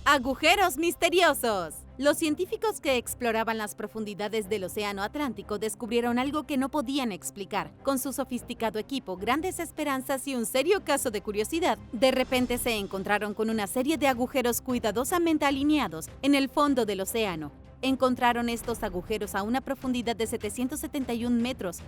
Agujeros misteriosos. Los científicos que exploraban las profundidades del Océano Atlántico descubrieron algo que no podían explicar. Con su sofisticado equipo, grandes esperanzas y un serio caso de curiosidad, de repente se encontraron con una serie de agujeros cuidadosamente alineados en el fondo del océano. Encontraron estos agujeros a una profundidad de 771 metros.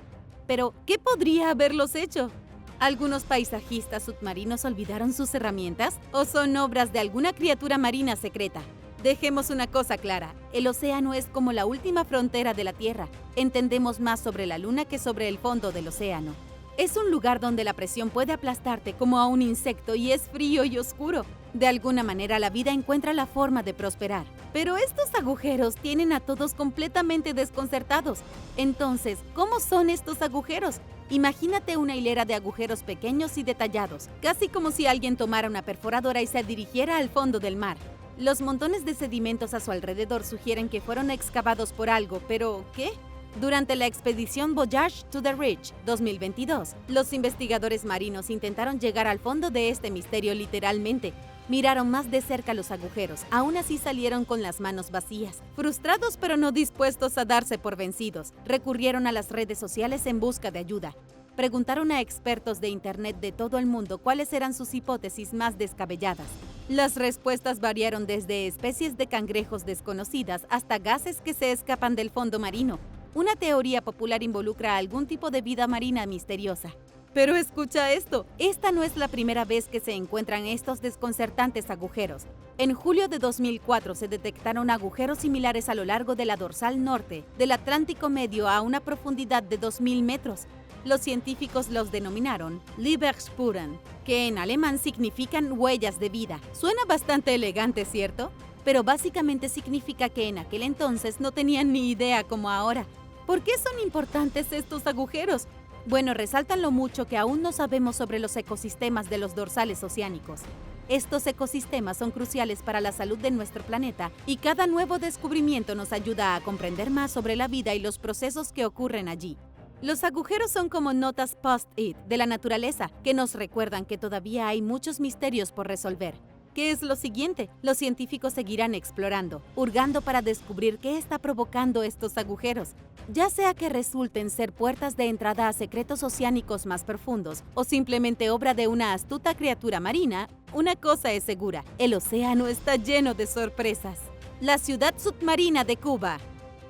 Pero, ¿qué podría haberlos hecho? ¿Algunos paisajistas submarinos olvidaron sus herramientas? ¿O son obras de alguna criatura marina secreta? Dejemos una cosa clara, el océano es como la última frontera de la Tierra. Entendemos más sobre la Luna que sobre el fondo del océano. Es un lugar donde la presión puede aplastarte como a un insecto y es frío y oscuro. De alguna manera la vida encuentra la forma de prosperar. Pero estos agujeros tienen a todos completamente desconcertados. Entonces, ¿cómo son estos agujeros? Imagínate una hilera de agujeros pequeños y detallados, casi como si alguien tomara una perforadora y se dirigiera al fondo del mar. Los montones de sedimentos a su alrededor sugieren que fueron excavados por algo, pero ¿qué? Durante la expedición Voyage to the Reach 2022, los investigadores marinos intentaron llegar al fondo de este misterio literalmente. Miraron más de cerca los agujeros, aún así salieron con las manos vacías. Frustrados pero no dispuestos a darse por vencidos, recurrieron a las redes sociales en busca de ayuda. Preguntaron a expertos de Internet de todo el mundo cuáles eran sus hipótesis más descabelladas. Las respuestas variaron desde especies de cangrejos desconocidas hasta gases que se escapan del fondo marino. Una teoría popular involucra a algún tipo de vida marina misteriosa. Pero escucha esto, esta no es la primera vez que se encuentran estos desconcertantes agujeros. En julio de 2004 se detectaron agujeros similares a lo largo de la dorsal norte del Atlántico Medio a una profundidad de 2.000 metros. Los científicos los denominaron Lebensspuren, que en alemán significan huellas de vida. Suena bastante elegante, ¿cierto? Pero básicamente significa que en aquel entonces no tenían ni idea como ahora. ¿Por qué son importantes estos agujeros? Bueno, resaltan lo mucho que aún no sabemos sobre los ecosistemas de los dorsales oceánicos. Estos ecosistemas son cruciales para la salud de nuestro planeta y cada nuevo descubrimiento nos ayuda a comprender más sobre la vida y los procesos que ocurren allí. Los agujeros son como notas post-it de la naturaleza que nos recuerdan que todavía hay muchos misterios por resolver. ¿Qué es lo siguiente? Los científicos seguirán explorando, hurgando para descubrir qué está provocando estos agujeros. Ya sea que resulten ser puertas de entrada a secretos oceánicos más profundos o simplemente obra de una astuta criatura marina, una cosa es segura, el océano está lleno de sorpresas. La ciudad submarina de Cuba.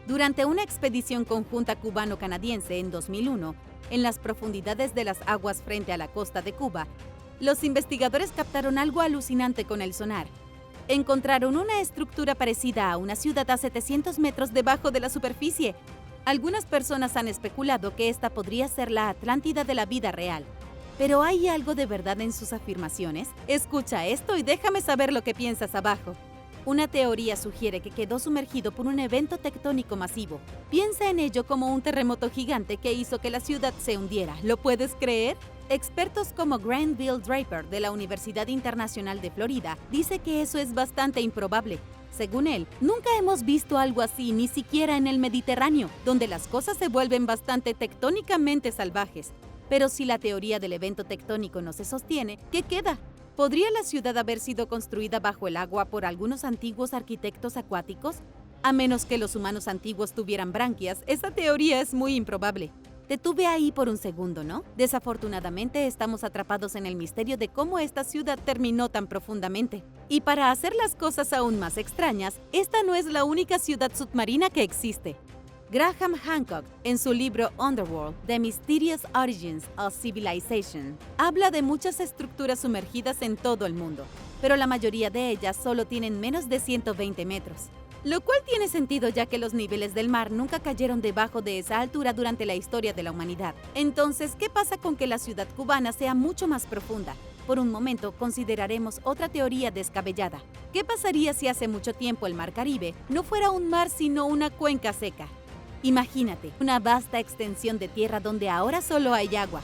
Durante una expedición conjunta cubano-canadiense en 2001, en las profundidades de las aguas frente a la costa de Cuba, los investigadores captaron algo alucinante con el sonar. Encontraron una estructura parecida a una ciudad a 700 metros debajo de la superficie. Algunas personas han especulado que esta podría ser la Atlántida de la vida real. ¿Pero hay algo de verdad en sus afirmaciones? Escucha esto y déjame saber lo que piensas abajo. Una teoría sugiere que quedó sumergido por un evento tectónico masivo. Piensa en ello como un terremoto gigante que hizo que la ciudad se hundiera. ¿Lo puedes creer? Expertos como Grant Bill Draper de la Universidad Internacional de Florida dice que eso es bastante improbable. Según él, nunca hemos visto algo así ni siquiera en el Mediterráneo, donde las cosas se vuelven bastante tectónicamente salvajes. Pero si la teoría del evento tectónico no se sostiene, ¿qué queda? ¿Podría la ciudad haber sido construida bajo el agua por algunos antiguos arquitectos acuáticos? A menos que los humanos antiguos tuvieran branquias, esa teoría es muy improbable. Te tuve ahí por un segundo, ¿no? Desafortunadamente estamos atrapados en el misterio de cómo esta ciudad terminó tan profundamente. Y para hacer las cosas aún más extrañas, esta no es la única ciudad submarina que existe. Graham Hancock, en su libro Underworld: The Mysterious Origins of Civilization, habla de muchas estructuras sumergidas en todo el mundo, pero la mayoría de ellas solo tienen menos de 120 metros. Lo cual tiene sentido ya que los niveles del mar nunca cayeron debajo de esa altura durante la historia de la humanidad. Entonces, ¿qué pasa con que la ciudad cubana sea mucho más profunda? Por un momento consideraremos otra teoría descabellada. ¿Qué pasaría si hace mucho tiempo el mar Caribe no fuera un mar sino una cuenca seca? Imagínate, una vasta extensión de tierra donde ahora solo hay agua.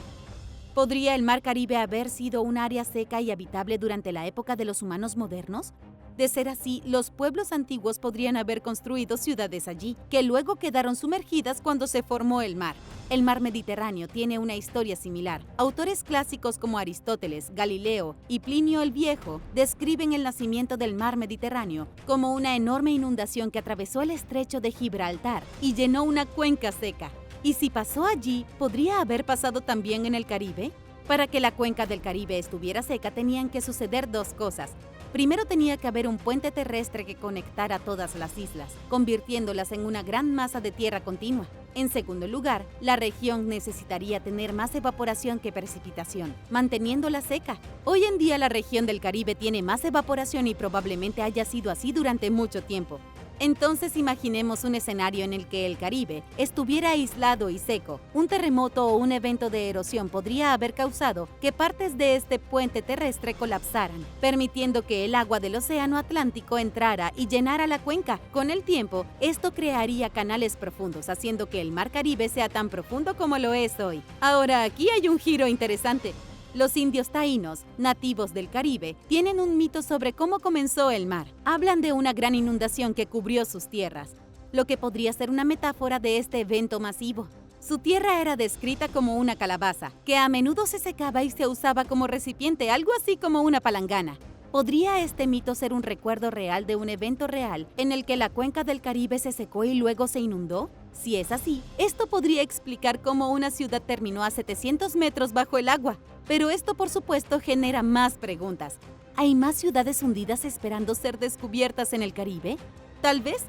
¿Podría el mar Caribe haber sido un área seca y habitable durante la época de los humanos modernos? De ser así, los pueblos antiguos podrían haber construido ciudades allí, que luego quedaron sumergidas cuando se formó el mar. El mar Mediterráneo tiene una historia similar. Autores clásicos como Aristóteles, Galileo y Plinio el Viejo describen el nacimiento del mar Mediterráneo como una enorme inundación que atravesó el estrecho de Gibraltar y llenó una cuenca seca. ¿Y si pasó allí, podría haber pasado también en el Caribe? Para que la cuenca del Caribe estuviera seca tenían que suceder dos cosas. Primero tenía que haber un puente terrestre que conectara todas las islas, convirtiéndolas en una gran masa de tierra continua. En segundo lugar, la región necesitaría tener más evaporación que precipitación, manteniéndola seca. Hoy en día la región del Caribe tiene más evaporación y probablemente haya sido así durante mucho tiempo. Entonces imaginemos un escenario en el que el Caribe estuviera aislado y seco. Un terremoto o un evento de erosión podría haber causado que partes de este puente terrestre colapsaran, permitiendo que el agua del océano Atlántico entrara y llenara la cuenca. Con el tiempo, esto crearía canales profundos, haciendo que el mar Caribe sea tan profundo como lo es hoy. Ahora, aquí hay un giro interesante. Los indios taínos, nativos del Caribe, tienen un mito sobre cómo comenzó el mar. Hablan de una gran inundación que cubrió sus tierras, lo que podría ser una metáfora de este evento masivo. Su tierra era descrita como una calabaza, que a menudo se secaba y se usaba como recipiente, algo así como una palangana. ¿Podría este mito ser un recuerdo real de un evento real en el que la cuenca del Caribe se secó y luego se inundó? Si es así, esto podría explicar cómo una ciudad terminó a 700 metros bajo el agua. Pero esto, por supuesto, genera más preguntas. ¿Hay más ciudades hundidas esperando ser descubiertas en el Caribe? Tal vez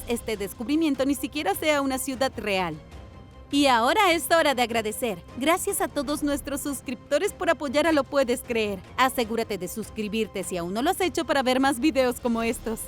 este descubrimiento ni siquiera sea una ciudad real. Y ahora es hora de agradecer. Gracias a todos nuestros suscriptores por apoyar a Lo Puedes Creer. Asegúrate de suscribirte si aún no lo has hecho para ver más videos como estos.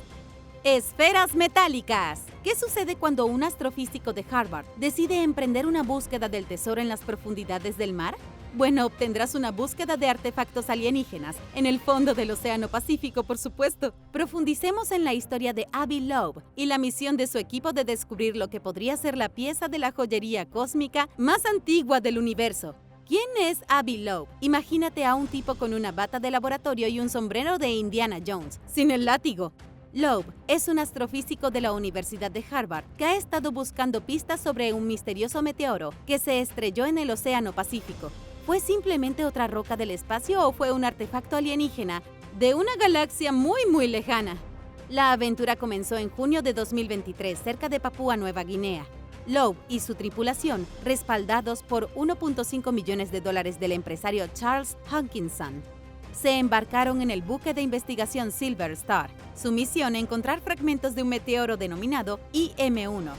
Esferas metálicas. ¿Qué sucede cuando un astrofísico de Harvard decide emprender una búsqueda del tesoro en las profundidades del mar? Bueno, obtendrás una búsqueda de artefactos alienígenas en el fondo del Océano Pacífico, por supuesto. Profundicemos en la historia de Avi Loeb y la misión de su equipo de descubrir lo que podría ser la pieza de la joyería cósmica más antigua del universo. ¿Quién es Avi Loeb? Imagínate a un tipo con una bata de laboratorio y un sombrero de Indiana Jones, sin el látigo. Loeb es un astrofísico de la Universidad de Harvard que ha estado buscando pistas sobre un misterioso meteoro que se estrelló en el Océano Pacífico. ¿Fue simplemente otra roca del espacio o fue un artefacto alienígena de una galaxia muy lejana? La aventura comenzó en junio de 2023 cerca de Papúa Nueva Guinea. Loeb y su tripulación, respaldados por $1.5 millones del empresario Charles Hoskinson, se embarcaron en el buque de investigación Silver Star. Su misión: encontrar fragmentos de un meteoro denominado IM-1,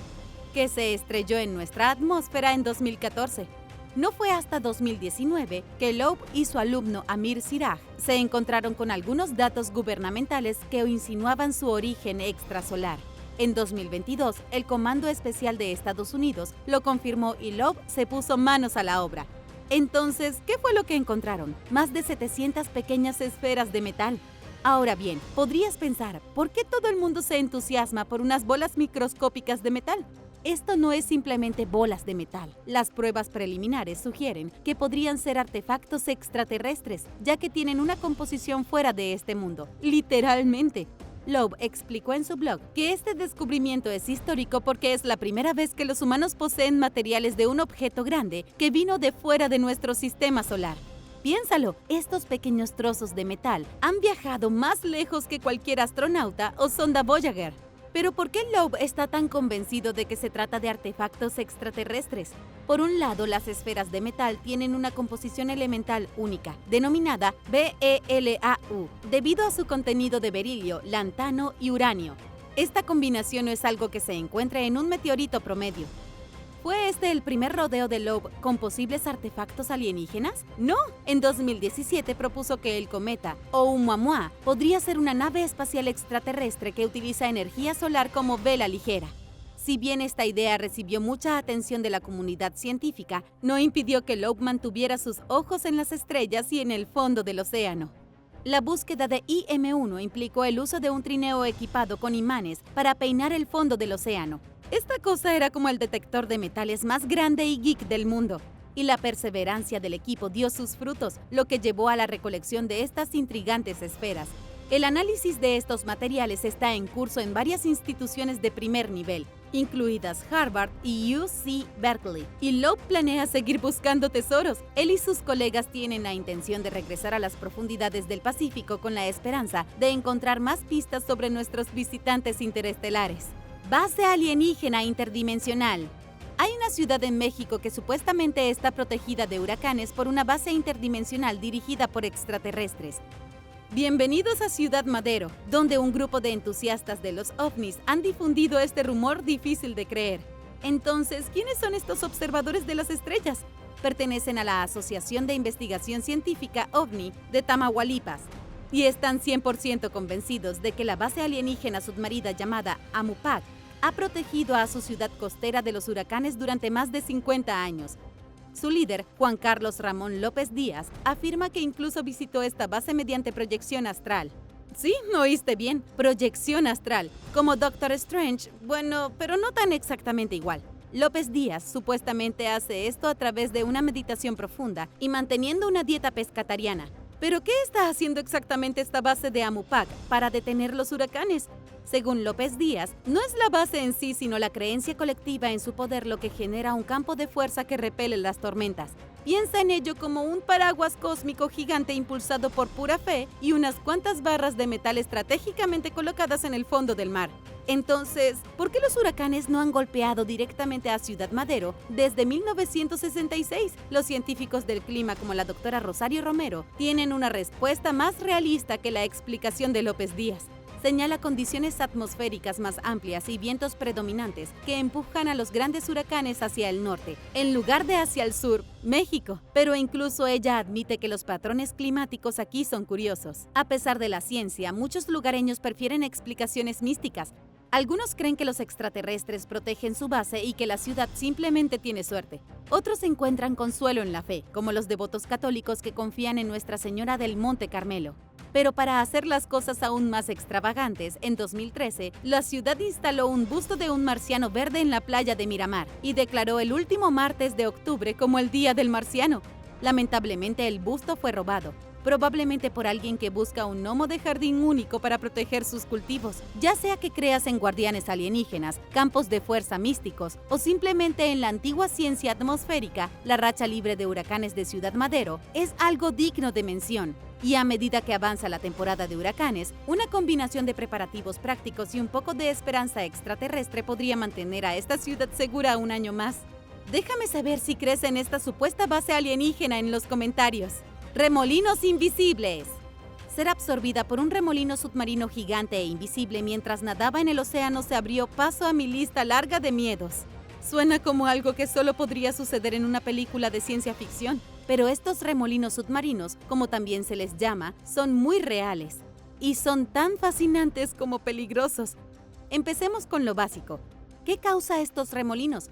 que se estrelló en nuestra atmósfera en 2014. No fue hasta 2019 que Loeb y su alumno Amir Siraj se encontraron con algunos datos gubernamentales que insinuaban su origen extrasolar. En 2022, el Comando Especial de Estados Unidos lo confirmó y Loeb se puso manos a la obra. Entonces, ¿qué fue lo que encontraron? Más de 700 pequeñas esferas de metal. Ahora bien, podrías pensar, ¿por qué todo el mundo se entusiasma por unas bolas microscópicas de metal? Esto no es simplemente bolas de metal. Las pruebas preliminares sugieren que podrían ser artefactos extraterrestres, ya que tienen una composición fuera de este mundo, literalmente. Loeb explicó en su blog que este descubrimiento es histórico porque es la primera vez que los humanos poseen materiales de un objeto grande que vino de fuera de nuestro sistema solar. Piénsalo, estos pequeños trozos de metal han viajado más lejos que cualquier astronauta o sonda Voyager. Pero ¿por qué Loeb está tan convencido de que se trata de artefactos extraterrestres? Por un lado, las esferas de metal tienen una composición elemental única, denominada BeLaU, debido a su contenido de berilio, lantano y uranio. Esta combinación no es algo que se encuentre en un meteorito promedio. ¿Fue este el primer rodeo de Loeb con posibles artefactos alienígenas? No. En 2017 propuso que el cometa Oumuamua podría ser una nave espacial extraterrestre que utiliza energía solar como vela ligera. Si bien esta idea recibió mucha atención de la comunidad científica, no impidió que Loeb mantuviera sus ojos en las estrellas y en el fondo del océano. La búsqueda de IM-1 implicó el uso de un trineo equipado con imanes para peinar el fondo del océano. Esta cosa era como el detector de metales más grande y geek del mundo, y la perseverancia del equipo dio sus frutos, lo que llevó a la recolección de estas intrigantes esferas. El análisis de estos materiales está en curso en varias instituciones de primer nivel, incluidas Harvard y UC Berkeley, y Loeb planea seguir buscando tesoros. Él y sus colegas tienen la intención de regresar a las profundidades del Pacífico con la esperanza de encontrar más pistas sobre nuestros visitantes interestelares. Base alienígena interdimensional. Hay una ciudad en México que supuestamente está protegida de huracanes por una base interdimensional dirigida por extraterrestres. Bienvenidos a Ciudad Madero, donde un grupo de entusiastas de los ovnis han difundido este rumor difícil de creer. Entonces, ¿quiénes son estos observadores de las estrellas? Pertenecen a la Asociación de Investigación Científica OVNI de Tamaulipas y están 100% convencidos de que la base alienígena submarina llamada Amupac ha protegido a su ciudad costera de los huracanes durante más de 50 años. Su líder, Juan Carlos Ramón López Díaz, afirma que incluso visitó esta base mediante proyección astral. Sí, oíste bien, proyección astral, como Doctor Strange, bueno, pero no tan exactamente igual. López Díaz supuestamente hace esto a través de una meditación profunda y manteniendo una dieta pescatariana. ¿Pero qué está haciendo exactamente esta base de Amupac para detener los huracanes? Según López Díaz, no es la base en sí, sino la creencia colectiva en su poder lo que genera un campo de fuerza que repele las tormentas. Piensa en ello como un paraguas cósmico gigante impulsado por pura fe y unas cuantas barras de metal estratégicamente colocadas en el fondo del mar. Entonces, ¿por qué los huracanes no han golpeado directamente a Ciudad Madero desde 1966? Los científicos del clima, como la doctora Rosario Romero, tienen una respuesta más realista que la explicación de López Díaz. Señala condiciones atmosféricas más amplias y vientos predominantes que empujan a los grandes huracanes hacia el norte, en lugar de hacia el sur, México. Pero incluso ella admite que los patrones climáticos aquí son curiosos. A pesar de la ciencia, muchos lugareños prefieren explicaciones místicas. Algunos creen que los extraterrestres protegen su base y que la ciudad simplemente tiene suerte. Otros encuentran consuelo en la fe, como los devotos católicos que confían en Nuestra Señora del Monte Carmelo. Pero para hacer las cosas aún más extravagantes, en 2013, la ciudad instaló un busto de un marciano verde en la playa de Miramar y declaró el último martes de octubre como el Día del Marciano. Lamentablemente, el busto fue robado, probablemente por alguien que busca un gnomo de jardín único para proteger sus cultivos. Ya sea que creas en guardianes alienígenas, campos de fuerza místicos o simplemente en la antigua ciencia atmosférica, la racha libre de huracanes de Ciudad Madero es algo digno de mención. Y a medida que avanza la temporada de huracanes, una combinación de preparativos prácticos y un poco de esperanza extraterrestre podría mantener a esta ciudad segura un año más. Déjame saber si crees en esta supuesta base alienígena en los comentarios. Remolinos invisibles. Ser absorbida por un remolino submarino gigante e invisible mientras nadaba en el océano se abrió paso a mi lista larga de miedos. Suena como algo que solo podría suceder en una película de ciencia ficción. Pero estos remolinos submarinos, como también se les llama, son muy reales y son tan fascinantes como peligrosos. Empecemos con lo básico. ¿Qué causa estos remolinos?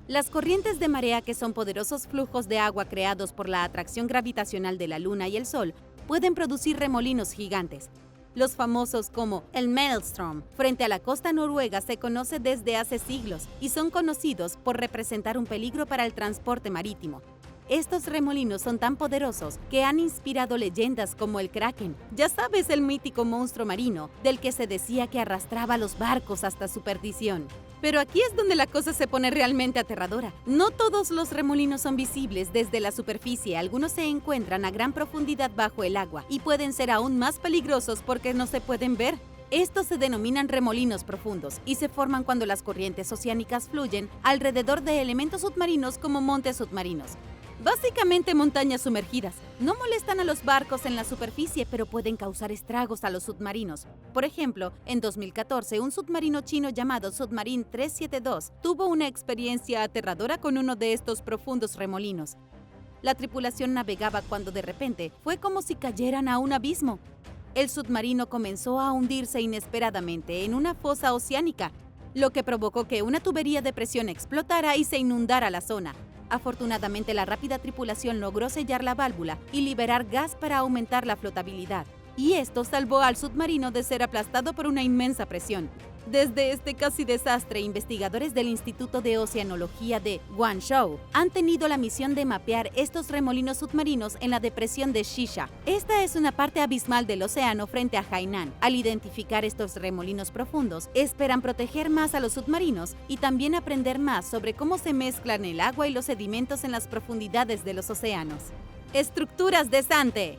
Las corrientes de marea, que son poderosos flujos de agua creados por la atracción gravitacional de la Luna y el Sol, pueden producir remolinos gigantes. Los famosos como el Maelstrom frente a la costa noruega se conoce desde hace siglos y son conocidos por representar un peligro para el transporte marítimo. Estos remolinos son tan poderosos que han inspirado leyendas como el Kraken. Ya sabes, el mítico monstruo marino del que se decía que arrastraba los barcos hasta su perdición. Pero aquí es donde la cosa se pone realmente aterradora. No todos los remolinos son visibles desde la superficie, algunos se encuentran a gran profundidad bajo el agua y pueden ser aún más peligrosos porque no se pueden ver. Estos se denominan remolinos profundos y se forman cuando las corrientes oceánicas fluyen alrededor de elementos submarinos como montes submarinos. Básicamente montañas sumergidas. No molestan a los barcos en la superficie, pero pueden causar estragos a los submarinos. Por ejemplo, en 2014, un submarino chino llamado Submarine 372 tuvo una experiencia aterradora con uno de estos profundos remolinos. La tripulación navegaba cuando de repente fue como si cayeran a un abismo. El submarino comenzó a hundirse inesperadamente en una fosa oceánica, lo que provocó que una tubería de presión explotara y se inundara la zona. Afortunadamente, la rápida tripulación logró sellar la válvula y liberar gas para aumentar la flotabilidad. y esto salvó al submarino de ser aplastado por una inmensa presión. Desde este casi desastre, investigadores del Instituto de Oceanología de Guangzhou han tenido la misión de mapear estos remolinos submarinos en la depresión de Shisha. Esta es una parte abismal del océano frente a Hainan. Al identificar estos remolinos profundos, esperan proteger más a los submarinos y también aprender más sobre cómo se mezclan el agua y los sedimentos en las profundidades de los océanos. Estructuras de Zante.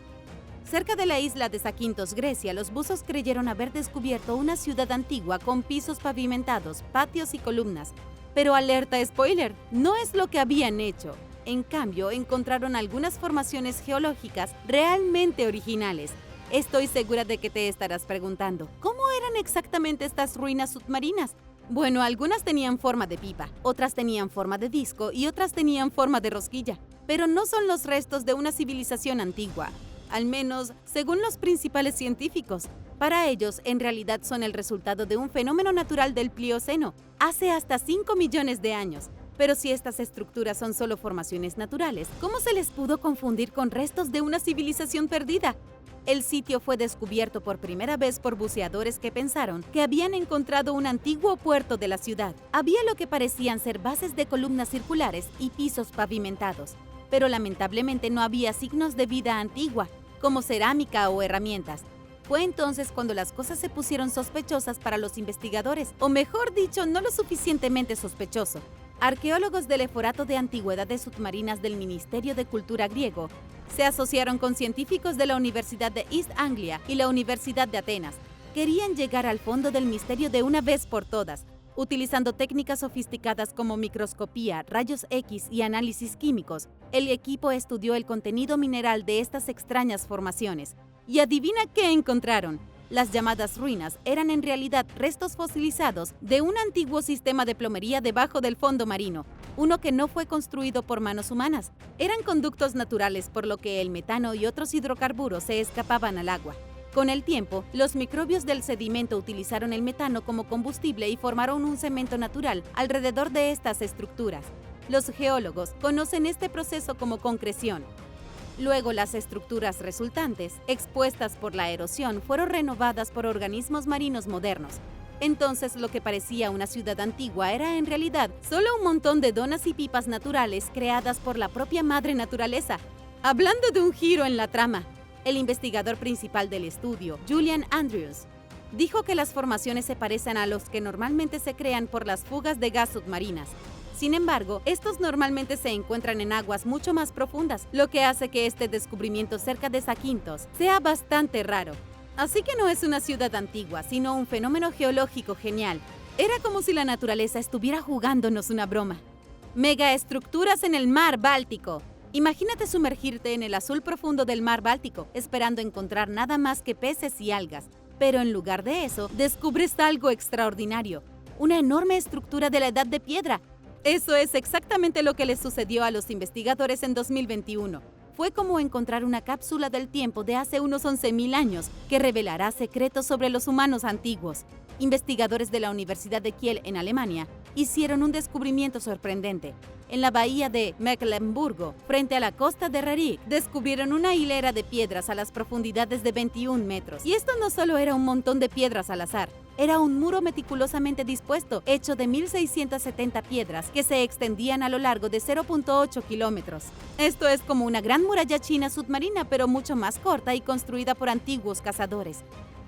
Cerca de la isla de Zakynthos, Grecia, los buzos creyeron haber descubierto una ciudad antigua con pisos pavimentados, patios y columnas. Pero alerta spoiler, no es lo que habían hecho. En cambio, encontraron algunas formaciones geológicas realmente originales. Estoy segura de que te estarás preguntando, ¿cómo eran exactamente estas ruinas submarinas? Bueno, algunas tenían forma de pipa, otras tenían forma de disco y otras tenían forma de rosquilla. Pero no son los restos de una civilización antigua. Al menos según los principales científicos. Para ellos, en realidad son el resultado de un fenómeno natural del Plioceno, hace hasta 5 millones de años. Pero si estas estructuras son solo formaciones naturales, ¿cómo se les pudo confundir con restos de una civilización perdida? El sitio fue descubierto por primera vez por buceadores que pensaron que habían encontrado un antiguo puerto de la ciudad. Había lo que parecían ser bases de columnas circulares y pisos pavimentados. Pero lamentablemente no había signos de vida antigua, como cerámica o herramientas. Fue entonces cuando las cosas se pusieron sospechosas para los investigadores, o mejor dicho, no lo suficientemente sospechoso. Arqueólogos del Eforato de Antigüedades Submarinas del Ministerio de Cultura griego se asociaron con científicos de la Universidad de East Anglia y la Universidad de Atenas. Querían llegar al fondo del misterio de una vez por todas, utilizando técnicas sofisticadas como microscopía, rayos X y análisis químicos. El equipo estudió el contenido mineral de estas extrañas formaciones. Y adivina qué encontraron. Las llamadas ruinas eran en realidad restos fosilizados de un antiguo sistema de plomería debajo del fondo marino, uno que no fue construido por manos humanas. Eran conductos naturales, por lo que el metano y otros hidrocarburos se escapaban al agua. Con el tiempo, los microbios del sedimento utilizaron el metano como combustible y formaron un cemento natural alrededor de estas estructuras. Los geólogos conocen este proceso como concreción. Luego, las estructuras resultantes, expuestas por la erosión, fueron renovadas por organismos marinos modernos. Entonces, lo que parecía una ciudad antigua era en realidad solo un montón de donas y pipas naturales creadas por la propia madre naturaleza. Hablando de un giro en la trama, el investigador principal del estudio, Julian Andrews, dijo que las formaciones se parecen a los que normalmente se crean por las fugas de gas submarinas. Sin embargo, estos normalmente se encuentran en aguas mucho más profundas, lo que hace que este descubrimiento cerca de Zakynthos sea bastante raro. Así que no es una ciudad antigua, sino un fenómeno geológico genial. Era como si la naturaleza estuviera jugándonos una broma. Megaestructuras en el mar Báltico. Imagínate sumergirte en el azul profundo del mar Báltico, esperando encontrar nada más que peces y algas. Pero en lugar de eso, descubres algo extraordinario, una enorme estructura de la Edad de Piedra. Eso es exactamente lo que les sucedió a los investigadores en 2021. Fue como encontrar una cápsula del tiempo de hace unos 11.000 años que revelará secretos sobre los humanos antiguos. Investigadores de la Universidad de Kiel en Alemania hicieron un descubrimiento sorprendente. En la bahía de Mecklemburgo, frente a la costa de Rerik, descubrieron una hilera de piedras a las profundidades de 21 metros. Y esto no solo era un montón de piedras al azar, era un muro meticulosamente dispuesto, hecho de 1.670 piedras que se extendían a lo largo de 0.8 kilómetros. Esto es como una gran muralla china submarina, pero mucho más corta y construida por antiguos cazadores.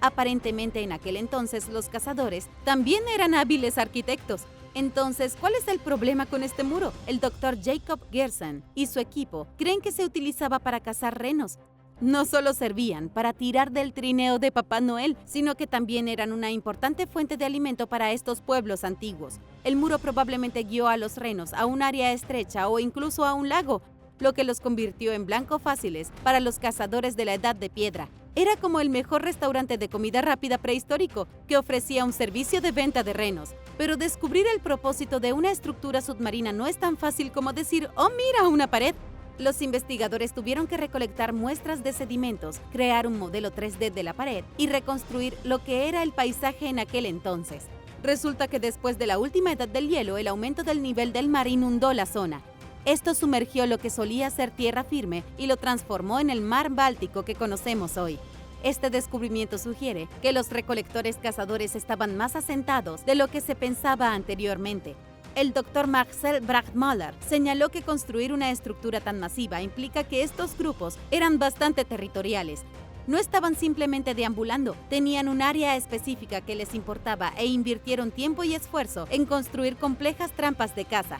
Aparentemente en aquel entonces los cazadores también eran hábiles arquitectos. Entonces, ¿cuál es el problema con este muro? El Dr. Jacob Gerson y su equipo creen que se utilizaba para cazar renos. No solo servían para tirar del trineo de Papá Noel, sino que también eran una importante fuente de alimento para estos pueblos antiguos. El muro probablemente guió a los renos a un área estrecha o incluso a un lago, lo que los convirtió en blanco fáciles para los cazadores de la Edad de Piedra. Era como el mejor restaurante de comida rápida prehistórico que ofrecía un servicio de venta de renos. Pero descubrir el propósito de una estructura submarina no es tan fácil como decir, ¡oh, mira, una pared! Los investigadores tuvieron que recolectar muestras de sedimentos, crear un modelo 3D de la pared y reconstruir lo que era el paisaje en aquel entonces. Resulta que después de la última edad del hielo, el aumento del nivel del mar inundó la zona. Esto sumergió lo que solía ser tierra firme y lo transformó en el mar Báltico que conocemos hoy. Este descubrimiento sugiere que los recolectores cazadores estaban más asentados de lo que se pensaba anteriormente. El Dr. Marcel Bragg-Müller señaló que construir una estructura tan masiva implica que estos grupos eran bastante territoriales. No estaban simplemente deambulando, tenían un área específica que les importaba e invirtieron tiempo y esfuerzo en construir complejas trampas de caza.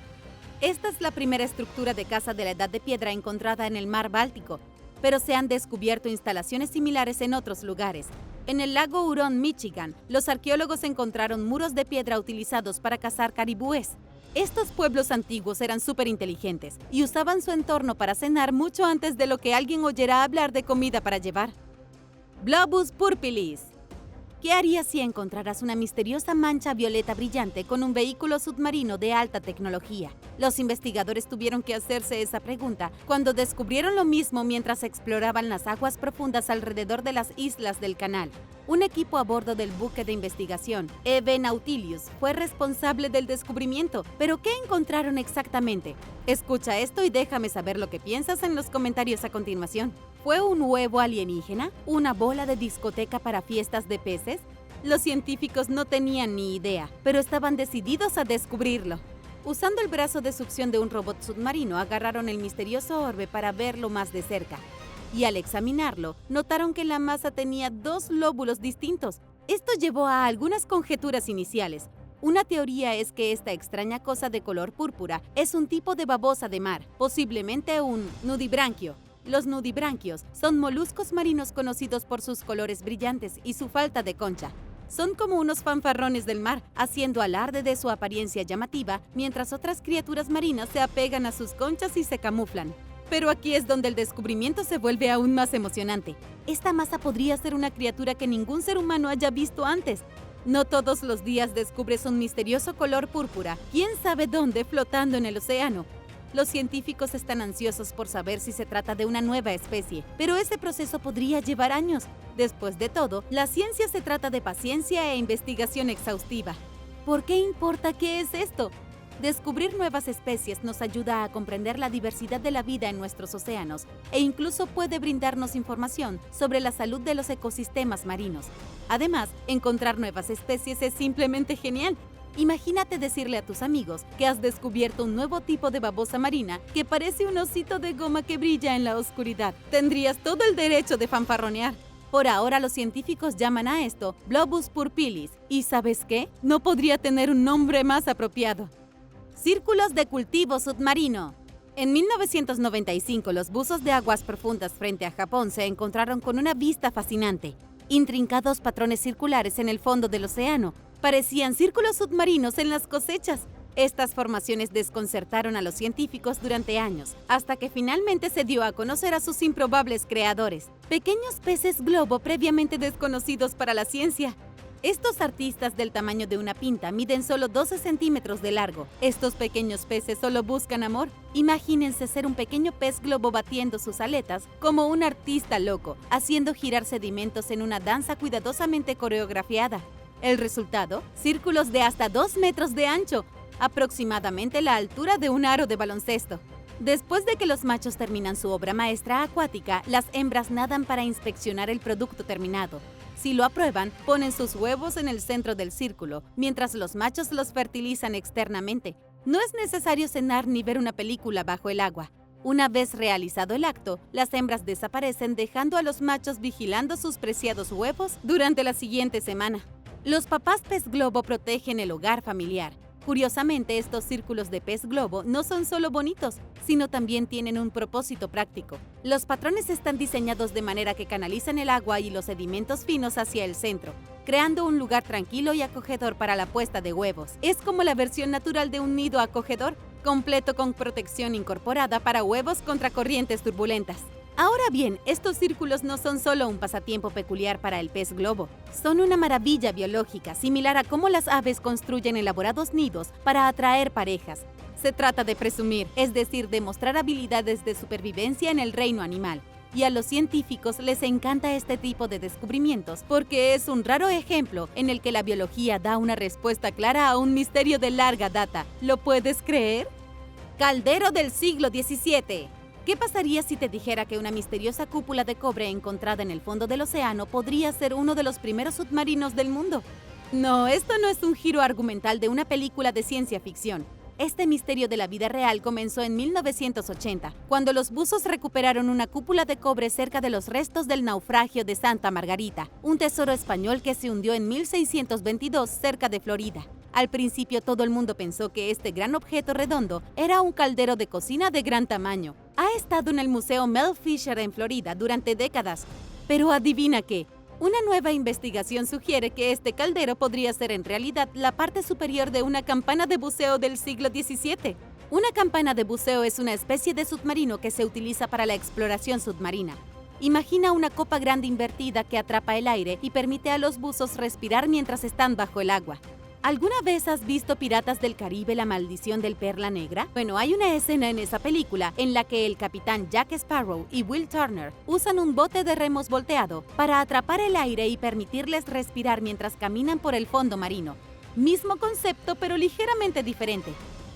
Esta es la primera estructura de caza de la Edad de Piedra encontrada en el mar Báltico, pero se han descubierto instalaciones similares en otros lugares. En el lago Huron, Michigan, los arqueólogos encontraron muros de piedra utilizados para cazar caribúes. Estos pueblos antiguos eran súper inteligentes y usaban su entorno para cenar mucho antes de lo que alguien oyera hablar de comida para llevar. Globus purpuris. ¿Qué harías si encontraras una misteriosa mancha violeta brillante con un vehículo submarino de alta tecnología? Los investigadores tuvieron que hacerse esa pregunta cuando descubrieron lo mismo mientras exploraban las aguas profundas alrededor de las islas del canal. Un equipo a bordo del buque de investigación, EV Nautilus, fue responsable del descubrimiento. ¿Pero qué encontraron exactamente? Escucha esto y déjame saber lo que piensas en los comentarios a continuación. ¿Fue un huevo alienígena? ¿Una bola de discoteca para fiestas de peces? Los científicos no tenían ni idea, pero estaban decididos a descubrirlo. Usando el brazo de succión de un robot submarino, agarraron el misterioso orbe para verlo más de cerca. Y al examinarlo, notaron que la masa tenía 2 lóbulos distintos. Esto llevó a algunas conjeturas iniciales. Una teoría es que esta extraña cosa de color púrpura es un tipo de babosa de mar, posiblemente un nudibranquio. Los nudibranquios son moluscos marinos conocidos por sus colores brillantes y su falta de concha. Son como unos fanfarrones del mar, haciendo alarde de su apariencia llamativa, mientras otras criaturas marinas se apegan a sus conchas y se camuflan. Pero aquí es donde el descubrimiento se vuelve aún más emocionante. Esta masa podría ser una criatura que ningún ser humano haya visto antes. No todos los días descubres un misterioso color púrpura, quién sabe dónde, flotando en el océano. Los científicos están ansiosos por saber si se trata de una nueva especie, pero ese proceso podría llevar años. Después de todo, la ciencia se trata de paciencia e investigación exhaustiva. ¿Por qué importa qué es esto? Descubrir nuevas especies nos ayuda a comprender la diversidad de la vida en nuestros océanos e incluso puede brindarnos información sobre la salud de los ecosistemas marinos. Además, encontrar nuevas especies es simplemente genial. Imagínate decirle a tus amigos que has descubierto un nuevo tipo de babosa marina que parece un osito de goma que brilla en la oscuridad. Tendrías todo el derecho de fanfarronear. Por ahora los científicos llaman a esto Globus purpuris. ¿Y sabes qué? No podría tener un nombre más apropiado. Círculos de cultivo submarino. En 1995, los buzos de aguas profundas frente a Japón se encontraron con una vista fascinante. Intrincados patrones circulares en el fondo del océano. Parecían círculos submarinos en las cosechas. Estas formaciones desconcertaron a los científicos durante años, hasta que finalmente se dio a conocer a sus improbables creadores, pequeños peces globo previamente desconocidos para la ciencia. Estos artistas del tamaño de una pinta miden solo 12 centímetros de largo. Estos pequeños peces solo buscan amor. Imagínense ser un pequeño pez globo batiendo sus aletas como un artista loco, haciendo girar sedimentos en una danza cuidadosamente coreografiada. El resultado, círculos de hasta 2 metros de ancho, aproximadamente la altura de un aro de baloncesto. Después de que los machos terminan su obra maestra acuática, las hembras nadan para inspeccionar el producto terminado. Si lo aprueban, ponen sus huevos en el centro del círculo, mientras los machos los fertilizan externamente. No es necesario cenar ni ver una película bajo el agua. Una vez realizado el acto, las hembras desaparecen dejando a los machos vigilando sus preciados huevos durante la siguiente semana. Los papás pez globo protegen el hogar familiar. Curiosamente, estos círculos de pez globo no son solo bonitos, sino también tienen un propósito práctico. Los patrones están diseñados de manera que canalizan el agua y los sedimentos finos hacia el centro, creando un lugar tranquilo y acogedor para la puesta de huevos. Es como la versión natural de un nido acogedor, completo con protección incorporada para huevos contra corrientes turbulentas. Ahora bien, estos círculos no son solo un pasatiempo peculiar para el pez globo. Son una maravilla biológica, similar a cómo las aves construyen elaborados nidos para atraer parejas. Se trata de presumir, es decir, demostrar habilidades de supervivencia en el reino animal. Y a los científicos les encanta este tipo de descubrimientos porque es un raro ejemplo en el que la biología da una respuesta clara a un misterio de larga data. ¿Lo puedes creer? Caldero del siglo XVII. ¿Qué pasaría si te dijera que una misteriosa cúpula de cobre encontrada en el fondo del océano podría ser uno de los primeros submarinos del mundo? No, esto no es un giro argumental de una película de ciencia ficción. Este misterio de la vida real comenzó en 1980, cuando los buzos recuperaron una cúpula de cobre cerca de los restos del naufragio de Santa Margarita, un tesoro español que se hundió en 1622 cerca de Florida. Al principio todo el mundo pensó que este gran objeto redondo era un caldero de cocina de gran tamaño. Ha estado en el Museo Mel Fisher en Florida durante décadas. Pero adivina qué, una nueva investigación sugiere que este caldero podría ser en realidad la parte superior de una campana de buceo del siglo XVII. Una campana de buceo es una especie de submarino que se utiliza para la exploración submarina. Imagina una copa grande invertida que atrapa el aire y permite a los buzos respirar mientras están bajo el agua. ¿Alguna vez has visto Piratas del Caribe: La maldición del Perla Negra? Bueno, hay una escena en esa película en la que el capitán Jack Sparrow y Will Turner usan un bote de remos volteado para atrapar el aire y permitirles respirar mientras caminan por el fondo marino. Mismo concepto, pero ligeramente diferente.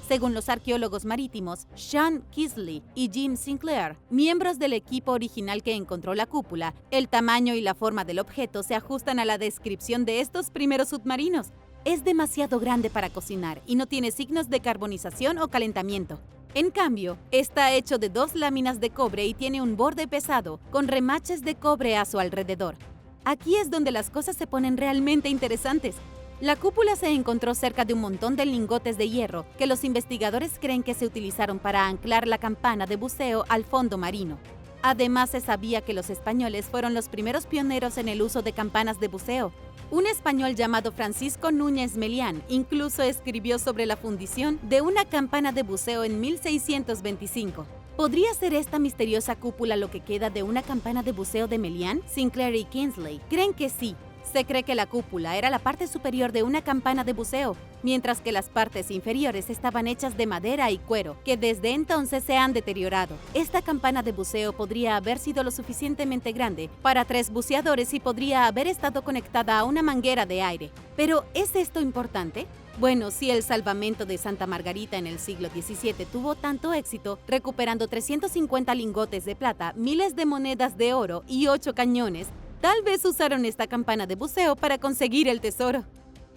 Según los arqueólogos marítimos Sean Kisley y Jim Sinclair, miembros del equipo original que encontró la cúpula, el tamaño y la forma del objeto se ajustan a la descripción de estos primeros submarinos. Es demasiado grande para cocinar y no tiene signos de carbonización o calentamiento. En cambio, está hecho de 2 láminas de cobre y tiene un borde pesado, con remaches de cobre a su alrededor. Aquí es donde las cosas se ponen realmente interesantes. La cúpula se encontró cerca de un montón de lingotes de hierro que los investigadores creen que se utilizaron para anclar la campana de buceo al fondo marino. Además, se sabía que los españoles fueron los primeros pioneros en el uso de campanas de buceo. Un español llamado Francisco Núñez Melián incluso escribió sobre la fundición de una campana de buceo en 1625. ¿Podría ser esta misteriosa cúpula lo que queda de una campana de buceo de Melián? Sinclair y Kinsley creen que sí. Se cree que la cúpula era la parte superior de una campana de buceo, mientras que las partes inferiores estaban hechas de madera y cuero, que desde entonces se han deteriorado. Esta campana de buceo podría haber sido lo suficientemente grande para 3 buceadores y podría haber estado conectada a una manguera de aire. ¿Pero es esto importante? Bueno, si el salvamento de Santa Margarita en el siglo XVII tuvo tanto éxito, recuperando 350 lingotes de plata, miles de monedas de oro y 8 cañones, tal vez usaron esta campana de buceo para conseguir el tesoro.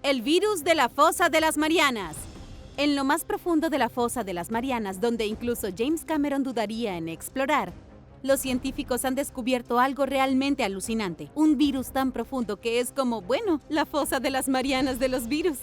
El virus de la fosa de las Marianas. En lo más profundo de la fosa de las Marianas, donde incluso James Cameron dudaría en explorar, los científicos han descubierto algo realmente alucinante. Un virus tan profundo que es como, bueno, la fosa de las Marianas de los virus.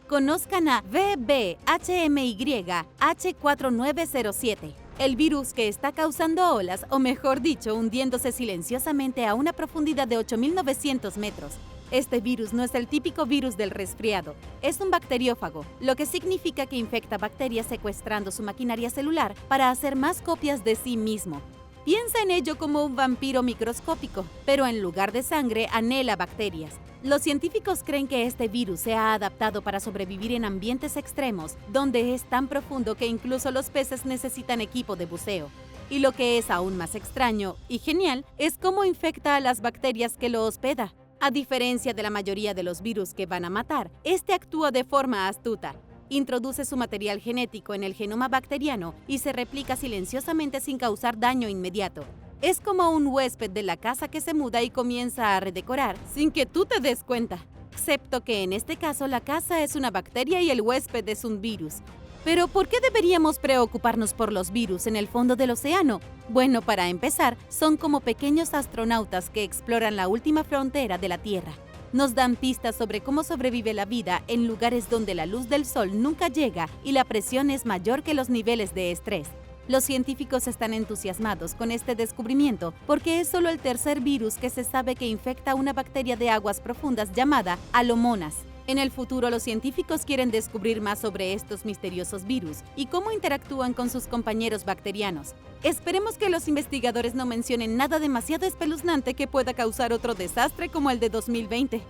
Conozcan a VBHMY-H4907. El virus que está causando olas, o mejor dicho, hundiéndose silenciosamente a una profundidad de 8.900 metros. Este virus no es el típico virus del resfriado, es un bacteriófago, lo que significa que infecta bacterias secuestrando su maquinaria celular para hacer más copias de sí mismo. Piensa en ello como un vampiro microscópico, pero en lugar de sangre anhela bacterias. Los científicos creen que este virus se ha adaptado para sobrevivir en ambientes extremos, donde es tan profundo que incluso los peces necesitan equipo de buceo. Y lo que es aún más extraño y genial es cómo infecta a las bacterias que lo hospeda. A diferencia de la mayoría de los virus que van a matar, este actúa de forma astuta. Introduce su material genético en el genoma bacteriano y se replica silenciosamente sin causar daño inmediato. Es como un huésped de la casa que se muda y comienza a redecorar sin que tú te des cuenta. Excepto que en este caso la casa es una bacteria y el huésped es un virus. Pero ¿por qué deberíamos preocuparnos por los virus en el fondo del océano? Bueno, para empezar, son como pequeños astronautas que exploran la última frontera de la Tierra. Nos dan pistas sobre cómo sobrevive la vida en lugares donde la luz del sol nunca llega y la presión es mayor que los niveles de estrés. Los científicos están entusiasmados con este descubrimiento porque es solo el tercer virus que se sabe que infecta una bacteria de aguas profundas llamada Alomonas. En el futuro, los científicos quieren descubrir más sobre estos misteriosos virus y cómo interactúan con sus compañeros bacterianos. Esperemos que los investigadores no mencionen nada demasiado espeluznante que pueda causar otro desastre como el de 2020.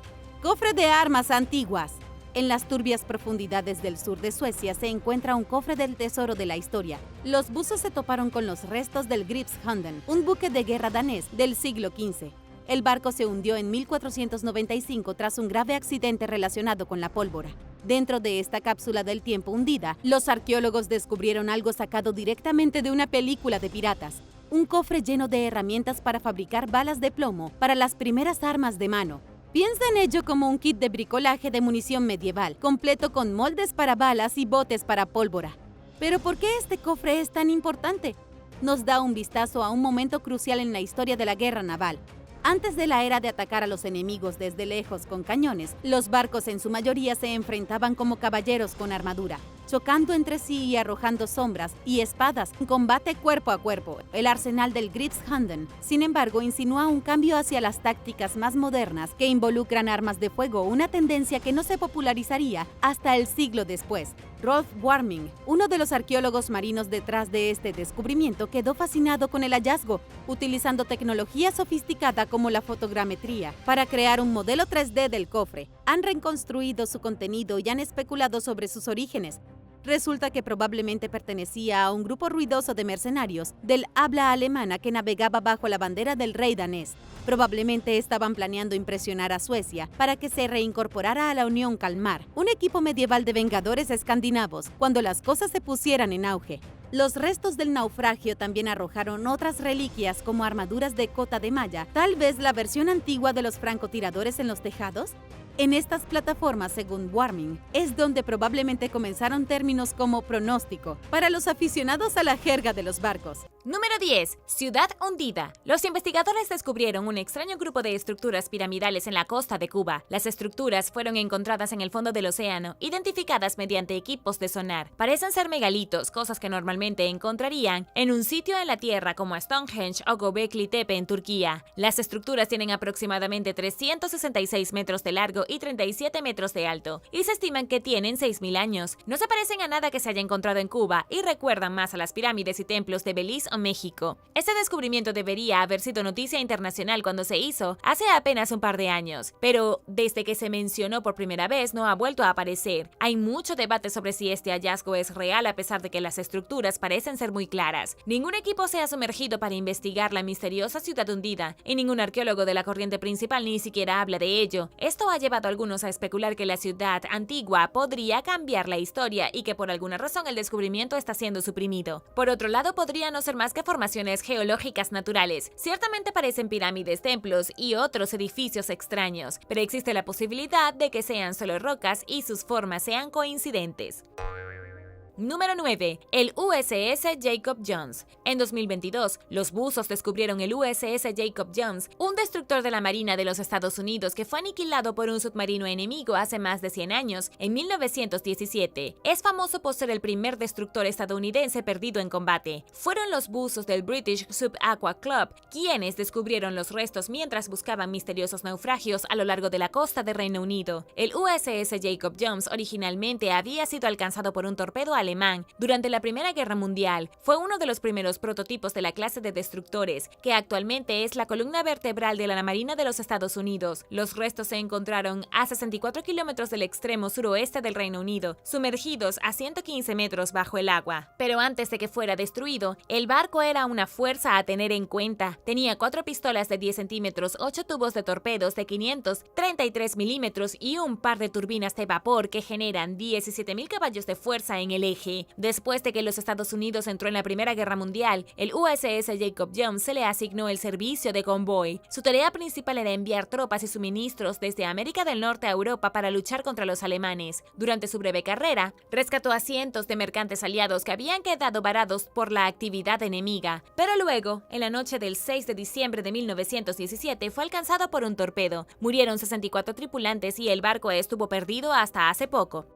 Cofre de armas antiguas. En las turbias profundidades del sur de Suecia se encuentra un cofre del tesoro de la historia. Los buzos se toparon con los restos del Gripshunden, un buque de guerra danés del siglo XV. El barco se hundió en 1495 tras un grave accidente relacionado con la pólvora. Dentro de esta cápsula del tiempo hundida, los arqueólogos descubrieron algo sacado directamente de una película de piratas. Un cofre lleno de herramientas para fabricar balas de plomo para las primeras armas de mano. Piensa en ello como un kit de bricolaje de munición medieval, completo con moldes para balas y botes para pólvora. ¿Pero por qué este cofre es tan importante? Nos da un vistazo a un momento crucial en la historia de la guerra naval. Antes de la era de atacar a los enemigos desde lejos con cañones, los barcos en su mayoría se enfrentaban como caballeros con armadura, chocando entre sí y arrojando sombras y espadas en combate cuerpo a cuerpo. El arsenal del Grimshanden, sin embargo, insinúa un cambio hacia las tácticas más modernas que involucran armas de fuego, una tendencia que no se popularizaría hasta el siglo después. Rolf Warming, uno de los arqueólogos marinos detrás de este descubrimiento, quedó fascinado con el hallazgo, utilizando tecnología sofisticada como la fotogrametría para crear un modelo 3D del cofre. Han reconstruido su contenido y han especulado sobre sus orígenes. Resulta que probablemente pertenecía a un grupo ruidoso de mercenarios del habla alemana que navegaba bajo la bandera del rey danés. Probablemente estaban planeando impresionar a Suecia para que se reincorporara a la Unión Kalmar, un equipo medieval de vengadores escandinavos, cuando las cosas se pusieran en auge. Los restos del naufragio también arrojaron otras reliquias como armaduras de cota de malla, tal vez la versión antigua de los francotiradores en los tejados. En estas plataformas, según Warming, es donde probablemente comenzaron términos como pronóstico para los aficionados a la jerga de los barcos. Número 10. Ciudad hundida. Los investigadores descubrieron un extraño grupo de estructuras piramidales en la costa de Cuba. Las estructuras fueron encontradas en el fondo del océano, identificadas mediante equipos de sonar. Parecen ser megalitos, cosas que normalmente encontrarían en un sitio en la tierra como Stonehenge o Göbekli Tepe en Turquía. Las estructuras tienen aproximadamente 366 metros de largo y 37 metros de alto, y se estiman que tienen 6.000 años. No se parecen a nada que se haya encontrado en Cuba y recuerdan más a las pirámides y templos de Belice o México. Este descubrimiento debería haber sido noticia internacional cuando se hizo hace apenas un par de años, pero desde que se mencionó por primera vez no ha vuelto a aparecer. Hay mucho debate sobre si este hallazgo es real a pesar de que las estructuras parecen ser muy claras. Ningún equipo se ha sumergido para investigar la misteriosa ciudad hundida, y ningún arqueólogo de la corriente principal ni siquiera habla de ello. Esto ha llevado a algunos a especular que la ciudad antigua podría cambiar la historia y que por alguna razón el descubrimiento está siendo suprimido. Por otro lado, podría no ser más que formaciones geológicas naturales. Ciertamente parecen pirámides, templos y otros edificios extraños, pero existe la posibilidad de que sean solo rocas y sus formas sean coincidentes. Número 9. El USS Jacob Jones. En 2022, los buzos descubrieron el USS Jacob Jones, un destructor de la Marina de los Estados Unidos que fue aniquilado por un submarino enemigo hace más de 100 años, en 1917. Es famoso por ser el primer destructor estadounidense perdido en combate. Fueron los buzos del British Sub-Aqua Club quienes descubrieron los restos mientras buscaban misteriosos naufragios a lo largo de la costa de Reino Unido. El USS Jacob Jones originalmente había sido alcanzado por un torpedo alemán durante la Primera Guerra Mundial. Fue uno de los primeros prototipos de la clase de destructores, que actualmente es la columna vertebral de la Marina de los Estados Unidos. Los restos se encontraron a 64 kilómetros del extremo suroeste del Reino Unido, sumergidos a 115 metros bajo el agua. Pero antes de que fuera destruido, el barco era una fuerza a tener en cuenta. Tenía 4 pistolas de 10 centímetros, 8 tubos de torpedos de 533 milímetros y un par de turbinas de vapor que generan 17.000 caballos de fuerza en el eje. Después de que los Estados Unidos entró en la Primera Guerra Mundial, el USS Jacob Jones se le asignó el servicio de convoy. Su tarea principal era enviar tropas y suministros desde América del Norte a Europa para luchar contra los alemanes. Durante su breve carrera, rescató a cientos de mercantes aliados que habían quedado varados por la actividad enemiga. Pero luego, en la noche del 6 de diciembre de 1917, fue alcanzado por un torpedo. Murieron 64 tripulantes y el barco estuvo perdido hasta hace poco.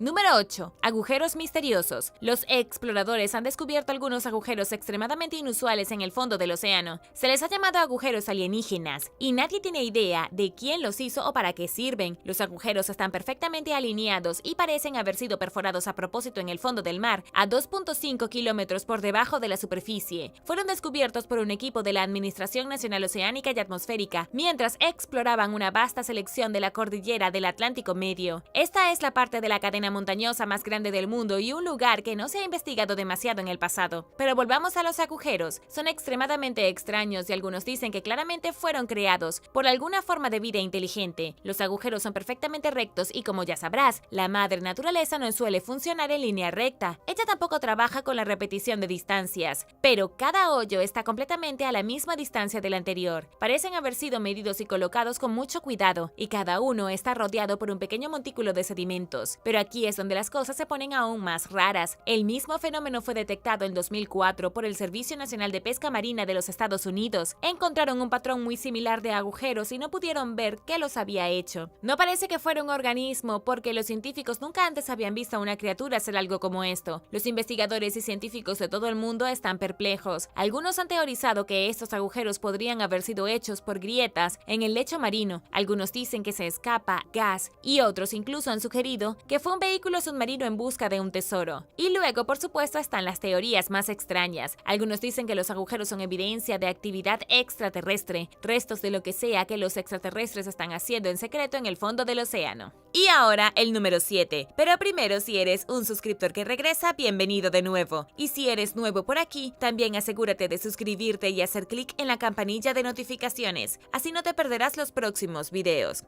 Número 8. Agujeros misteriosos. Los exploradores han descubierto algunos agujeros extremadamente inusuales en el fondo del océano. Se les ha llamado agujeros alienígenas, y nadie tiene idea de quién los hizo o para qué sirven. Los agujeros están perfectamente alineados y parecen haber sido perforados a propósito en el fondo del mar, a 2.5 kilómetros por debajo de la superficie. Fueron descubiertos por un equipo de la Administración Nacional Oceánica y Atmosférica, mientras exploraban una vasta selección de la cordillera del Atlántico Medio. Esta es la parte de la cadena zona montañosa más grande del mundo y un lugar que no se ha investigado demasiado en el pasado. Pero volvamos a los agujeros. Son extremadamente extraños y algunos dicen que claramente fueron creados por alguna forma de vida inteligente. Los agujeros son perfectamente rectos y, como ya sabrás, la madre naturaleza no suele funcionar en línea recta. Ella tampoco trabaja con la repetición de distancias, pero cada hoyo está completamente a la misma distancia del anterior. Parecen haber sido medidos y colocados con mucho cuidado, y cada uno está rodeado por un pequeño montículo de sedimentos. Pero aquí es donde las cosas se ponen aún más raras. El mismo fenómeno fue detectado en 2004 por el Servicio Nacional de Pesca Marina de los Estados Unidos. Encontraron un patrón muy similar de agujeros y no pudieron ver qué los había hecho. No parece que fuera un organismo, porque los científicos nunca antes habían visto a una criatura hacer algo como esto. Los investigadores y científicos de todo el mundo están perplejos. Algunos han teorizado que estos agujeros podrían haber sido hechos por grietas en el lecho marino. Algunos dicen que se escapa gas y otros incluso han sugerido que fue un vehículo submarino en busca de un tesoro. Y luego, por supuesto, están las teorías más extrañas. Algunos dicen que los agujeros son evidencia de actividad extraterrestre, restos de lo que sea que los extraterrestres están haciendo en secreto en el fondo del océano. Y ahora el número 7. Pero primero, si eres un suscriptor que regresa, bienvenido de nuevo. Y si eres nuevo por aquí, también asegúrate de suscribirte y hacer clic en la campanilla de notificaciones, así no te perderás los próximos videos.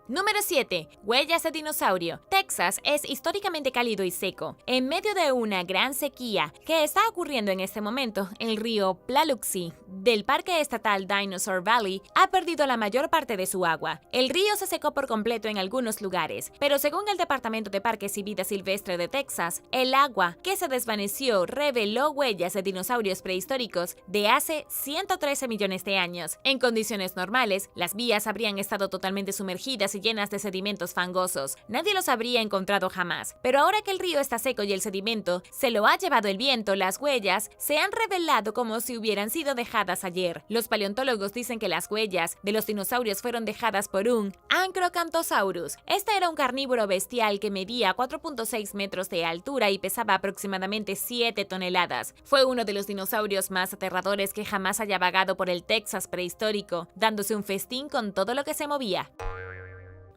Número 7. Huellas de dinosaurio. Texas es históricamente cálido y seco. En medio de una gran sequía que está ocurriendo en este momento, el río Paluxy del Parque Estatal Dinosaur Valley ha perdido la mayor parte de su agua. El río se secó por completo en algunos lugares, pero según el Departamento de Parques y Vida Silvestre de Texas, el agua que se desvaneció reveló huellas de dinosaurios prehistóricos de hace 113 millones de años. En condiciones normales, las vías habrían estado totalmente sumergidas y llenas de sedimentos fangosos. Nadie los habría encontrado jamás. Pero ahora que el río está seco y el sedimento se lo ha llevado el viento, las huellas se han revelado como si hubieran sido dejadas ayer. Los paleontólogos dicen que las huellas de los dinosaurios fueron dejadas por un Acrocanthosaurus. Este era un carnívoro bestial que medía 4.6 metros de altura y pesaba aproximadamente 7 toneladas. Fue uno de los dinosaurios más aterradores que jamás haya vagado por el Texas prehistórico, dándose un festín con todo lo que se movía.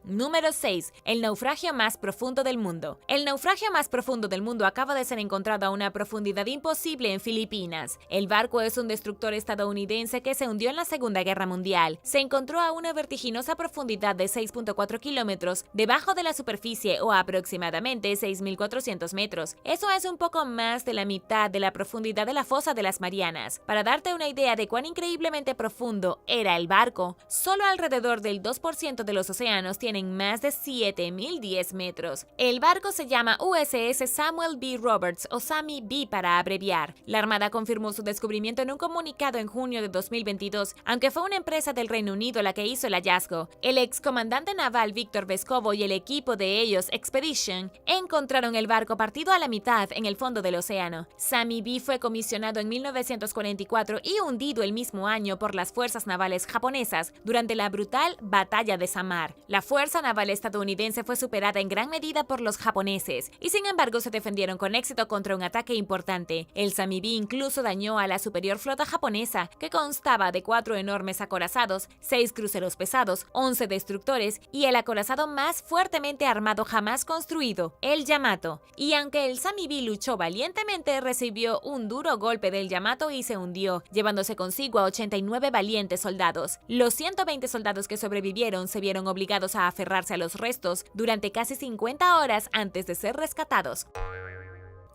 Número 6. El naufragio más profundo del mundo. El naufragio más profundo del mundo acaba de ser encontrado a una profundidad imposible en Filipinas. El barco es un destructor estadounidense que se hundió en la Segunda Guerra Mundial. Se encontró a una vertiginosa profundidad de 6.4 kilómetros debajo de la superficie, o aproximadamente 6.400 metros. Eso es un poco más de la mitad de la profundidad de la fosa de las Marianas. Para darte una idea de cuán increíblemente profundo era el barco, solo alrededor del 2% de los océanos tienen más de 7.010 metros. El barco se llama USS Samuel B. Roberts, o Sammy B para abreviar. La Armada confirmó su descubrimiento en un comunicado en junio de 2022, aunque fue una empresa del Reino Unido la que hizo el hallazgo. El excomandante naval Víctor Vescovo y el equipo de ellos, Expedition, encontraron el barco partido a la mitad en el fondo del océano. Sammy B fue comisionado en 1944 y hundido el mismo año por las fuerzas navales japonesas durante la brutal Batalla de Samar. La fuerza naval estadounidense fue superada en gran medida por los japoneses, y sin embargo se defendieron con éxito contra un ataque importante. El Sammy B incluso dañó a la superior flota japonesa, que constaba de 4 enormes acorazados, 6 cruceros pesados, 11 destructores y el acorazado más fuertemente armado jamás construido, el Yamato. Y aunque el Sammy B luchó valientemente, recibió un duro golpe del Yamato y se hundió, llevándose consigo a 89 valientes soldados. Los 120 soldados que sobrevivieron se vieron obligados a aferrarse a los restos durante casi 50 horas antes de ser rescatados.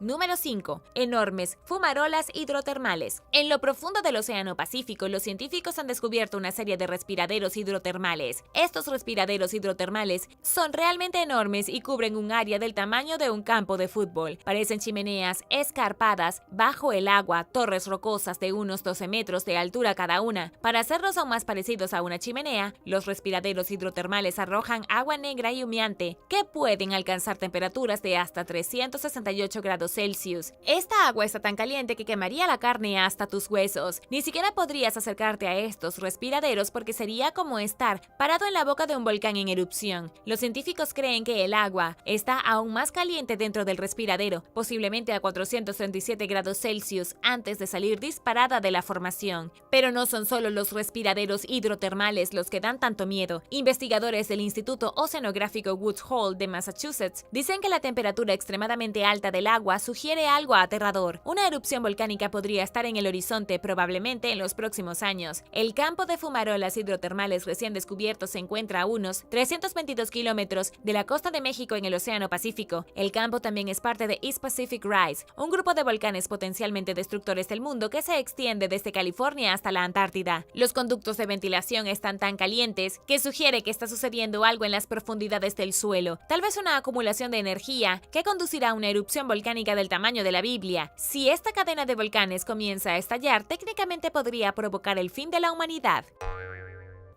Número 5. Enormes fumarolas hidrotermales. En lo profundo del Océano Pacífico, los científicos han descubierto una serie de respiraderos hidrotermales. Estos respiraderos hidrotermales son realmente enormes y cubren un área del tamaño de un campo de fútbol. Parecen chimeneas escarpadas bajo el agua, torres rocosas de unos 12 metros de altura cada una. Para hacerlos aún más parecidos a una chimenea, los respiraderos hidrotermales arrojan agua negra y humeante que pueden alcanzar temperaturas de hasta 368 grados grados Celsius. Esta agua está tan caliente que quemaría la carne hasta tus huesos. Ni siquiera podrías acercarte a estos respiraderos porque sería como estar parado en la boca de un volcán en erupción. Los científicos creen que el agua está aún más caliente dentro del respiradero, posiblemente a 437 grados Celsius antes de salir disparada de la formación. Pero no son solo los respiraderos hidrotermales los que dan tanto miedo. Investigadores del Instituto Oceanográfico Woods Hole de Massachusetts dicen que la temperatura extremadamente alta del agua sugiere algo aterrador. Una erupción volcánica podría estar en el horizonte probablemente en los próximos años. El campo de fumarolas hidrotermales recién descubierto se encuentra a unos 322 kilómetros de la costa de México en el Océano Pacífico. El campo también es parte de East Pacific Rise, un grupo de volcanes potencialmente destructores del mundo que se extiende desde California hasta la Antártida. Los conductos de ventilación están tan calientes que sugiere que está sucediendo algo en las profundidades del suelo, tal vez una acumulación de energía que conducirá a una erupción volcánica del tamaño de la Biblia. Si esta cadena de volcanes comienza a estallar, técnicamente podría provocar el fin de la humanidad.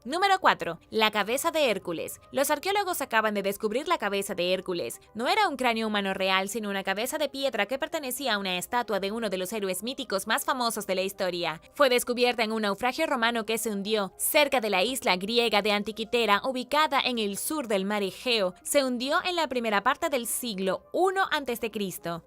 Número 4. La cabeza de Hércules. Los arqueólogos acaban de descubrir la cabeza de Hércules. No era un cráneo humano real, sino una cabeza de piedra que pertenecía a una estatua de uno de los héroes míticos más famosos de la historia. Fue descubierta en un naufragio romano que se hundió cerca de la isla griega de Antiquitera, ubicada en el sur del mar Egeo. Se hundió en la primera parte del siglo I a.C.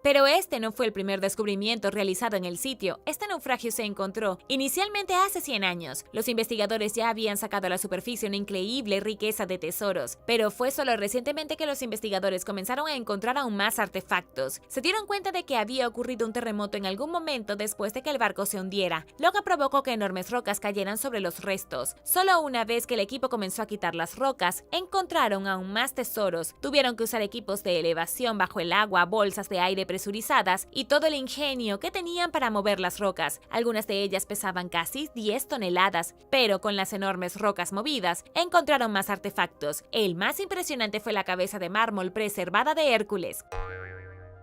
Pero este no fue el primer descubrimiento realizado en el sitio. Este naufragio se encontró inicialmente hace 100 años. Los investigadores ya habían sacado a la superficie una increíble riqueza de tesoros, pero fue solo recientemente que los investigadores comenzaron a encontrar aún más artefactos. Se dieron cuenta de que había ocurrido un terremoto en algún momento después de que el barco se hundiera, lo que provocó que enormes rocas cayeran sobre los restos. Solo una vez que el equipo comenzó a quitar las rocas, encontraron aún más tesoros. Tuvieron que usar equipos de elevación bajo el agua, bolsas de aire presurizadas y todo el ingenio que tenían para mover las rocas. Algunas de ellas pesaban casi 10 toneladas, pero con las enormes rocas movidas, encontraron más artefactos. El más impresionante fue la cabeza de mármol preservada de Hércules.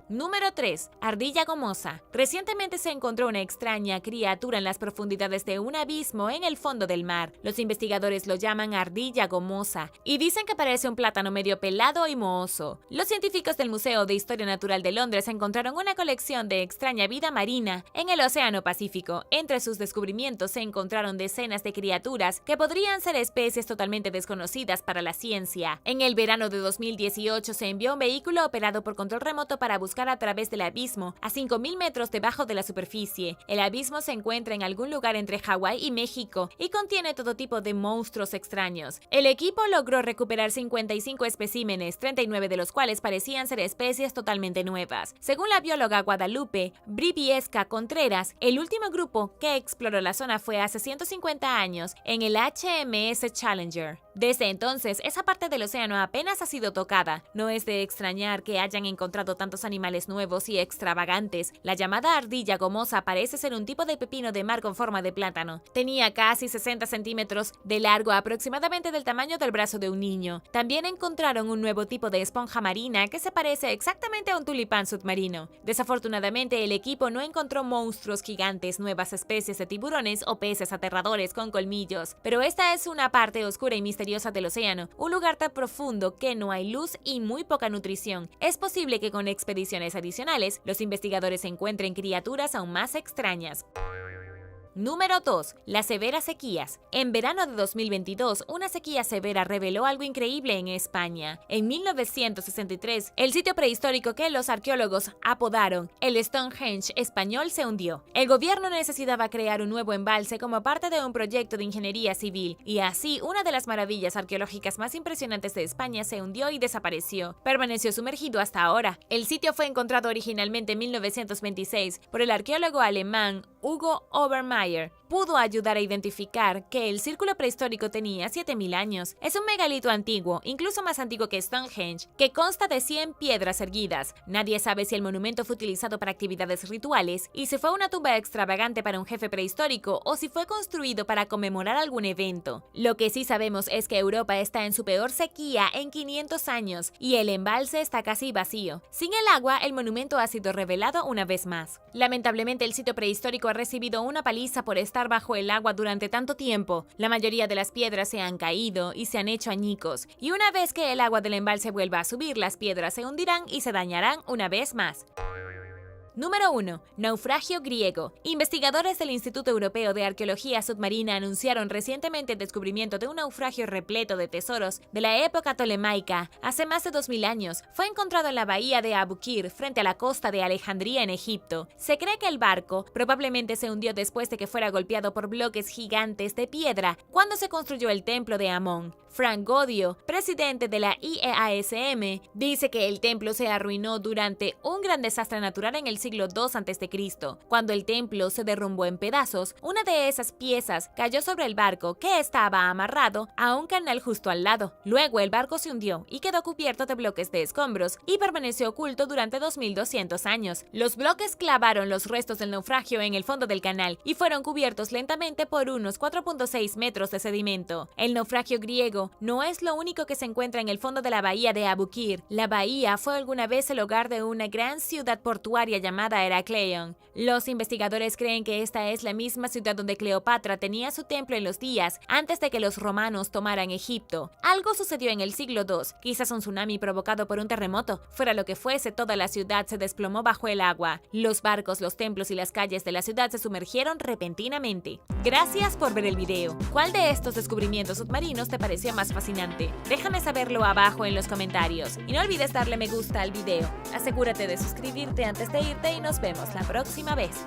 Número 3. Ardilla gomosa. Recientemente se encontró una extraña criatura en las profundidades de un abismo en el fondo del mar. Los investigadores lo llaman ardilla gomosa y dicen que parece un plátano medio pelado y mohoso. Los científicos del Museo de Historia Natural de Londres encontraron una colección de extraña vida marina en el Océano Pacífico. Entre sus descubrimientos se encontraron decenas de criaturas que podrían ser especies totalmente desconocidas para la ciencia. En el verano de 2018 se envió un vehículo operado por control remoto para buscar a través del abismo a 5.000 metros debajo de la superficie. El abismo se encuentra en algún lugar entre Hawái y México y contiene todo tipo de monstruos extraños. El equipo logró recuperar 55 especímenes, 39 de los cuales parecían ser especies totalmente nuevas. Según la bióloga Guadalupe Briviesca Contreras, el último grupo que exploró la zona fue hace 150 años en el HMS Challenger. Desde entonces, esa parte del océano apenas ha sido tocada. No es de extrañar que hayan encontrado tantos animales nuevos y extravagantes. La llamada ardilla gomosa parece ser un tipo de pepino de mar con forma de plátano. Tenía casi 60 centímetros de largo, aproximadamente del tamaño del brazo de un niño. También encontraron un nuevo tipo de esponja marina que se parece exactamente a un tulipán submarino. Desafortunadamente, el equipo no encontró monstruos gigantes, nuevas especies de tiburones o peces aterradores con colmillos. Pero esta es una parte oscura y misteriosa del océano, un lugar tan profundo que no hay luz y muy poca nutrición. Es posible que con expediciones adicionales, los investigadores encuentren criaturas aún más extrañas. Número 2. Las severas sequías. En verano de 2022, una sequía severa reveló algo increíble en España. En 1963, el sitio prehistórico que los arqueólogos apodaron el Stonehenge español se hundió. El gobierno necesitaba crear un nuevo embalse como parte de un proyecto de ingeniería civil, y así una de las maravillas arqueológicas más impresionantes de España se hundió y desapareció. Permaneció sumergido hasta ahora. El sitio fue encontrado originalmente en 1926 por el arqueólogo alemán Hugo Obermeier. Pudo ayudar a identificar que el círculo prehistórico tenía 7.000 años. Es un megalito antiguo, incluso más antiguo que Stonehenge, que consta de 100 piedras erguidas. Nadie sabe si el monumento fue utilizado para actividades rituales y si fue una tumba extravagante para un jefe prehistórico o si fue construido para conmemorar algún evento. Lo que sí sabemos es que Europa está en su peor sequía en 500 años y el embalse está casi vacío. Sin el agua, el monumento ha sido revelado una vez más. Lamentablemente, el sitio prehistórico ha recibido una paliza por estar bajo el agua durante tanto tiempo. La mayoría de las piedras se han caído y se han hecho añicos, y una vez que el agua del embalse vuelva a subir, las piedras se hundirán y se dañarán una vez más. Número 1. Naufragio griego. Investigadores del Instituto Europeo de Arqueología Submarina anunciaron recientemente el descubrimiento de un naufragio repleto de tesoros de la época tolemaica. Hace más de 2000 años, fue encontrado en la bahía de Abu Qir, frente a la costa de Alejandría en Egipto. Se cree que el barco probablemente se hundió después de que fuera golpeado por bloques gigantes de piedra cuando se construyó el templo de Amón. Frank Godio, presidente de la IEASM, dice que el templo se arruinó durante un gran desastre natural en el siglo II a.C. Cuando el templo se derrumbó en pedazos, una de esas piezas cayó sobre el barco que estaba amarrado a un canal justo al lado. Luego el barco se hundió y quedó cubierto de bloques de escombros y permaneció oculto durante 2200 años. Los bloques clavaron los restos del naufragio en el fondo del canal y fueron cubiertos lentamente por unos 4.6 metros de sedimento. El naufragio griego no es lo único que se encuentra en el fondo de la bahía de Abu Qir. La bahía fue alguna vez el hogar de una gran ciudad portuaria llamada Heracleion. Los investigadores creen que esta es la misma ciudad donde Cleopatra tenía su templo en los días antes de que los romanos tomaran Egipto. Algo sucedió en el siglo II, quizás un tsunami provocado por un terremoto. Fuera lo que fuese, toda la ciudad se desplomó bajo el agua. Los barcos, los templos y las calles de la ciudad se sumergieron repentinamente. Gracias por ver el video. ¿Cuál de estos descubrimientos submarinos te pareció más fascinante? Déjame saberlo abajo en los comentarios. Y no olvides darle me gusta al video. Asegúrate de suscribirte antes de irte y nos vemos la próxima vez.